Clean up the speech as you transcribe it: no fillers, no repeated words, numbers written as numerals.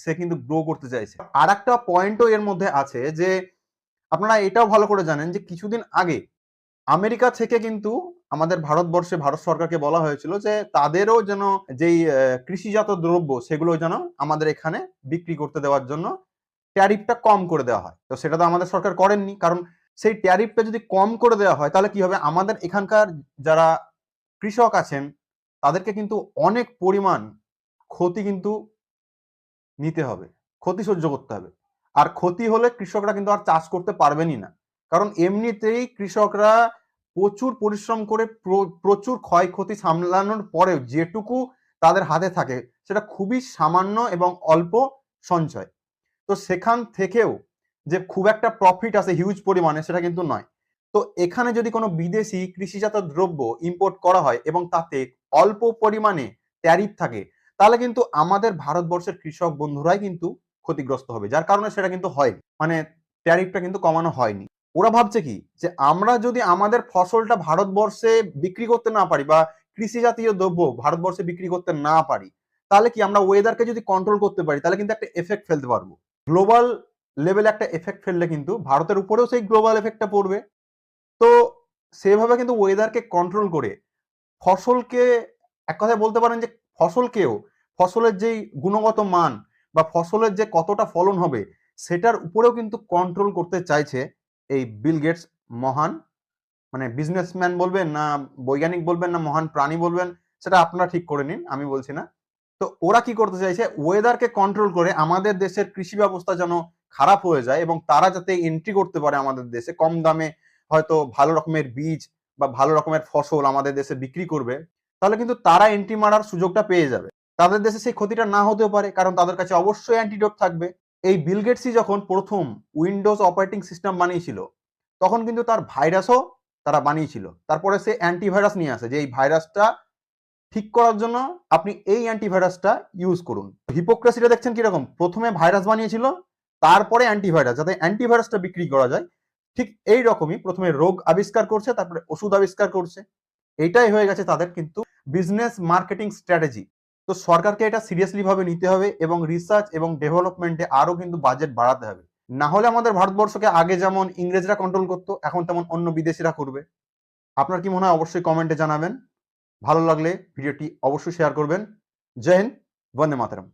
সে কিন্তু গ্রো করতে চাইছে। আর একটা পয়েন্টও এর মধ্যে আছে যে আপনারা এটাও ভালো করে জানেন যে কিছুদিন আগে আমেরিকা থেকে কিন্তু আমাদের ভারতবর্ষে ভারত সরকারকে বলা হয়েছিল যে তাদেরও যেন যেই কৃষিজাত দ্রব্য সেগুলো যেন আমাদের এখানে বিক্রি করতে দেওয়ার জন্য ট্যারিফটা কম করে দেওয়া হয়। তো সেটা তো আমাদের সরকার করেননি, কারণ সেই ট্যারিফটা যদি কম করে দেওয়া হয় তাহলে কি হবে, আমাদের এখানকার যারা কৃষক আছেন তাদেরকে কিন্তু অনেক পরিমাণ ক্ষতি কিন্তু নিতে হবে, ক্ষতি সহ্য করতে হবে। আর ক্ষতি হলে কৃষকরা কিন্তু আর চাষ করতে পারবেনই না, কারণ এমনিতেই কৃষকরা প্রচুর পরিশ্রম করে প্রচুর ক্ষয়ক্ষতি সামলানোর পরেও যেটুকু তাদের হাতে থাকে সেটা খুবই সামান্য এবং অল্প সঞ্চয়। তো সেখান থেকেও যে খুব একটা প্রফিট আসে হিউজ পরিমাণে সেটা কিন্তু নয়। তো এখানে যদি কোনো বিদেশি কৃষিজাত দ্রব্য ইম্পোর্ট করা হয় এবং তাতে অল্প পরিমাণে ট্যারিফ থাকে, তাহলে কিন্তু আমাদের ভারতবর্ষের কৃষক বন্ধুরাই কিন্তু ক্ষতিগ্রস্ত হবে, যার কারণে সেটা কিন্তু হয়নি, মানে ট্যারিফটা কিন্তু কমানো হয়নি। ওরা ভাবছে কি যে আমরা যদি আমাদের ফসলটা ভারতবর্ষে বিক্রি করতে না পারি বা কৃষি জাতীয় দ্রব্য ভারতবর্ষে বিক্রি করতে না পারি, তাহলে কি আমরা ওয়েদারকে যদি কন্ট্রোল করতে পারি তাহলে কিন্তু একটা এফেক্ট ফেলতে পারবো। গ্লোবাল লেভেলে একটা এফেক্ট ফেললে কিন্তু ভারতের উপরেও সেই গ্লোবাল এফেক্টটা পড়বে। তো সেভাবে কিন্তু ওয়েদারকে কন্ট্রোল করে ফসলকে, এক কথায় বলতে পারেন যে ফসলকেও, ফসলের যেই গুণগত মান বা ফসলের যে কতটা ফলন হবে সেটার উপরেও কিন্তু কন্ট্রোল করতে চাইছে এই বিল গেটস মহান, মানে বিজনেসম্যান বলবেন না বৈজ্ঞানিক বলবেন না মহান প্রাণী বলবেন, সেটা আপনারা ঠিক করে নিন, আমি বলছি না। তো ওরা কি করতে চাইছে, ওয়েদারকে কন্ট্রোল করে আমাদের দেশের কৃষি ব্যবস্থা যেন খারাপ হয়ে যায় এবং তারা যাতে এন্ট্রি করতে পারে আমাদের দেশে কম দামে, হয়তো ভালো রকমের বীজ বা ভালো রকমের ফসল আমাদের দেশে বিক্রি করবে, তাহলে কিন্তু তারা এন্ট্রি মারার সুযোগটা পেয়ে যাবে। তাদের দেশে সেই ক্ষতিটা না হতেও পারে, কারণ তাদের কাছে অবশ্যই অ্যান্টিডোট থাকবে। এই বিল গেটসই যখন প্রথম উইন্ডোজ অপারেটিং সিস্টেম বানিয়েছিল তখন কিন্তু তার ভাইরাসও তারা বানিয়েছিল। তারপরে সে অ্যান্টিভাইরাস নিয়ে আসে যে এই ভাইরাসটা ঠিক করার জন্য আপনি এই অ্যান্টিভাইরাসটা ইউজ করুন। হিপোক্রেসিটা দেখছেন কিরকম, প্রথমে ভাইরাস বানিয়েছিল তারপরে অ্যান্টিভাইরাস, যাতে অ্যান্টিভাইরাসটা বিক্রি করা যায়। ঠিক এই রকমই প্রথমে রোগ আবিষ্কার করছে, তারপরে ওষুধ আবিষ্কার করছে। এটাই হয়ে গেছে তাদের কিন্তু বিজনেস মার্কেটিং স্ট্র্যাটেজি। তো সরকারকে এটা সিরিয়াসলি ভাবে নিতে হবে এবং রিসার্চ এবং ডেভেলপমেন্টে আরো কিন্তু বাজেট বাড়াতে হবে। না হলে আমাদের ভারতবর্ষকে আগে যেমন ইংরেজরা কন্ট্রোল করতো এখন তেমন অন্য বিদেশিরা করবে। আপনার কি মনে হয় অবশ্যই কমেন্টে জানাবেন। ভালো লাগলে ভিডিওটি অবশ্যই শেয়ার করবেন। জয় হিন্দ, বন্দে মাতরম।